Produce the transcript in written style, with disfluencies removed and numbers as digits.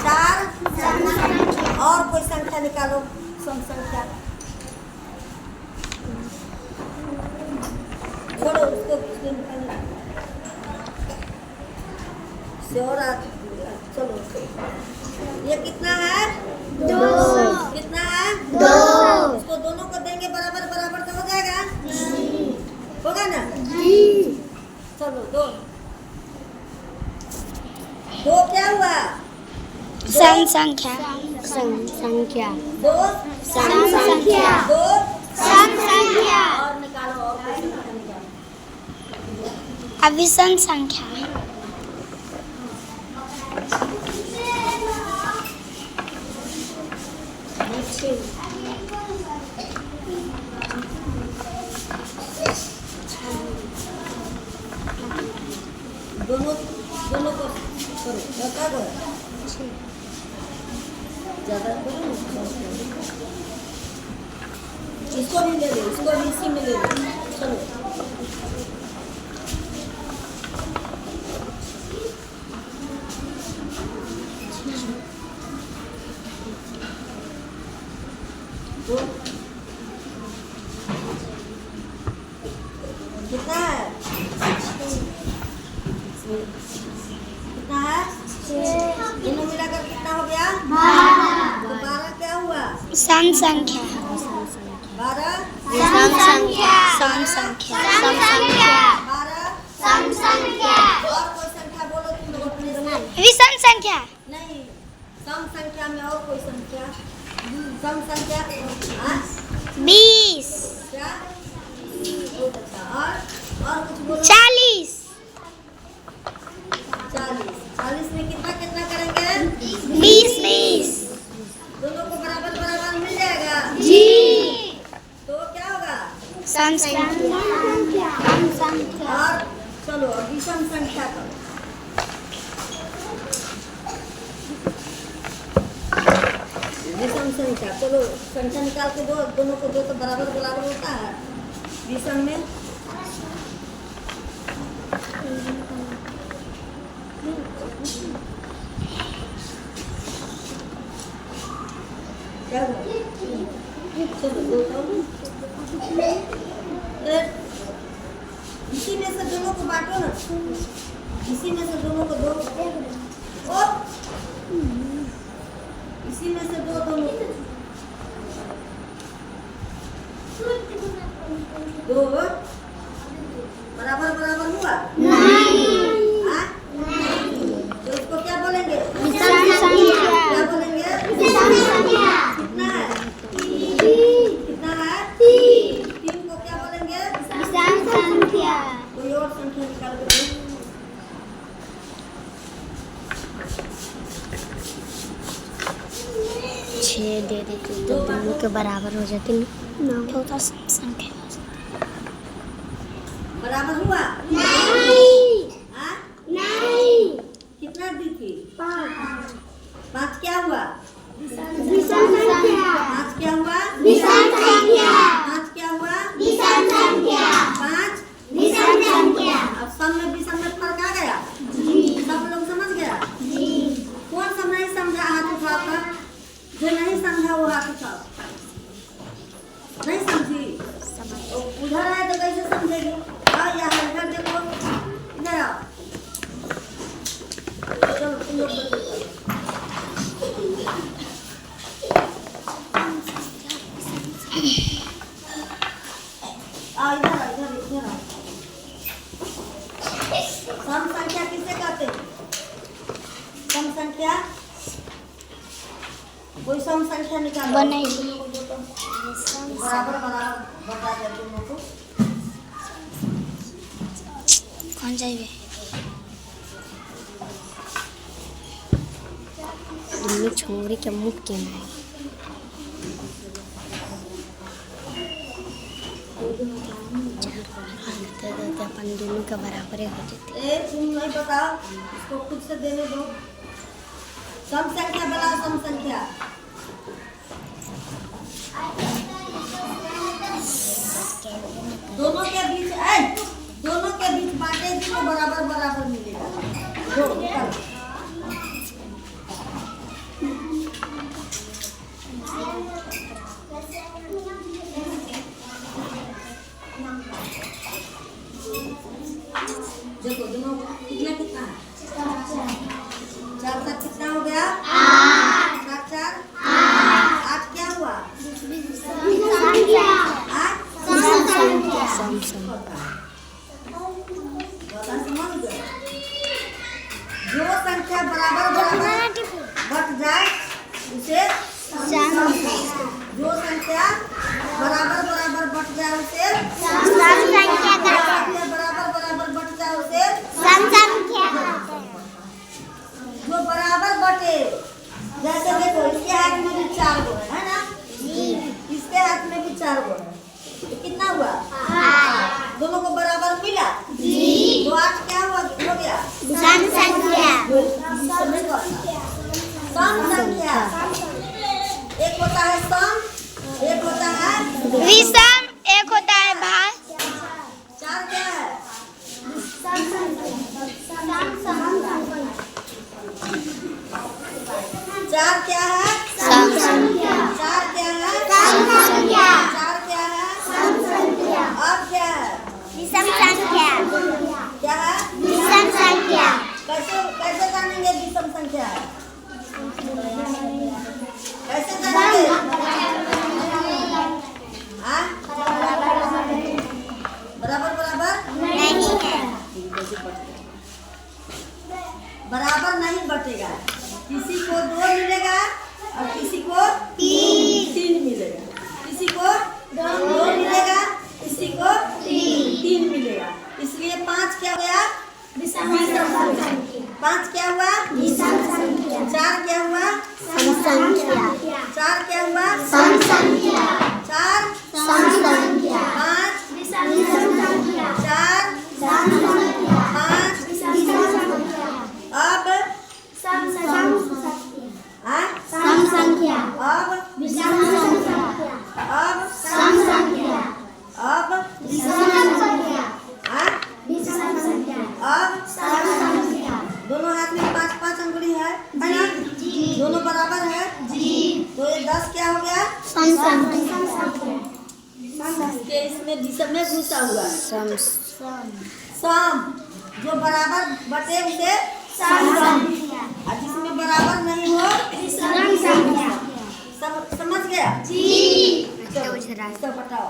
4 और कोई संख्या निकालो, सम संख्या। छोड़ो उसको, चलो ये कितना है? 2। कितना है? 2। इसको दोनों को देंगे बराबर बराबर तो हो जाएगा, होगा ना? चलो 2 क्या हुआ? सम संख्या। सम संख्या। 2 सम संख्या। 2 सम संख्या। और निकालो, और कोई संख्या निकालो। अविषम संख्या। दोनों को करो, बता दो ज़्यादा करो। इसको भी ले लो, इसको भी इसी में ले लो। चलो कितना है? कितना है? 6। दोनों मिलाकर कितना हो गया? 12। तो 12 क्या हुआ? सम संख्या। 12 सम संख्या। सम संख्या। सम संख्या। 12 सम संख्या। और कोई संख्या बोलो तुम लोग अपने से। विषम संख्या। नहीं, सम संख्या में और कोई संख्या। सम संख्या 20। क्या? बहुत अच्छा। और कुछ बोलो। 40। 40 में कितना कितना करेंगे? 20। दोनों को बराबर बराबर मिल जाएगा जी। तो क्या होगा? सम संख्या। सम संख्या। और चलो विषम संख्या करो। विषम संख्या, चलो संख्या निकाल के दो, दोनों को दो तो बराबर बराबर होता है विषम में। क्या हुआ? चलो दो इसी में से दोनों को बांटो ना, इसी में से दोनों को दो, इसी में से दो दोनों दो बराबर बराबर हुआ? नहीं। हाँ? तो उसको क्या बोलेंगे? विषम संख्या। क्या बोलेंगे? विषम संख्या। कितना है? कितना है? 3 को क्या बोलेंगे? विषम संख्या। कोई और संख्या निकाल के दो। 6 दे देती तो दोनों के बराबर हो जाती ना, होता सम संख्या। बराबर हुआ? नहीं। हाँ? नहीं। कितना दी थी? 5 क्या हुआ? विषम संख्या। 5 क्या हुआ? विषम संख्या। 5 क्या हुआ? विषम संख्या। 5 विषम संख्या। अब सम में विषम में फर्क आ गया? सब लोग समझ गया? कौन सा नहीं समझा हाथ उठाकर? जो नहीं समझा वो हाथ उठाओ। नहीं समझी? उधर आए तो कैसे समझेगी? आओ यहाँ इधर देखो, इधर आओ। चलो तुम लोग बताओ। आओ इधर आओ, इधर आओ। सम संख्या किसे कहते हैं? सम संख्या कोई सम संख्या निकालो। बनाइए। बराबर बराबर बता दे तुम लोग को। कौन जाइए? दुनू छोरी के मुख के नहीं। अपन दोनों के बराबर हो जाते। तुम नहीं बताओ, इसको खुद से देने दो। सम संख्या बनाओ, सम संख्या। दोनों के बीच बांटे भी तो बराबर बराबर मिलेगा। दो, बटे। जैसे देखो इसके हाथ में भी 4 गो है ना, इसके हाथ में भी 4 गो है, तो कितना हुआ? दोनों को बराबर मिला। तो 8 क्या हुआ, हो गया सम संख्या। सम संख्या। एक होता है सम, एक होता है विषम, एक होता है भाग। 4 क्या है? 4 क्या है? सम संख्या। 4 क्या है? सम संख्या। 4 क्या है? सम संख्या। अब क्या है? विषम संख्या। क्या है? विषम संख्या। कैसे कैसे जानेंगे विषम संख्या? कैसे जानेंगे? हाँ? बराबर बराबर नहीं है। बराबर नहीं बटेगा। किसी को 2 मिलेगा और किसी को 3 मिलेगा। किसी को 2 मिलेगा, किसी को 3 मिलेगा। इसलिए 5 क्या हो गया? 5 क्या हुआ? 4 क्या हुआ? सम संख्या। 4 क्या हुआ? सम संख्या। 4 सम संख्या। 5 विषम संख्या। 4 सम संख्या। 5 विषम संख्या। अब सम संख्या। हाँ? सम संख्या। अब विषम संख्या। अब सम संख्या। अब विषम संख्या। हाँ? विषम संख्या। अब सम संख्या। दोनों हाथ में 5-5 अंगुली है ना? दोनों बराबर है। तो ये 10 क्या हो गया? सम संख्या। इसके इसमें विषम में घुसा हुआ है। सम सम जो बराबर बटे उसे संख्या। और जिसमें बराबर नहीं हो विषम संख्या। समझ गया? जी। चलो इसको बताओ।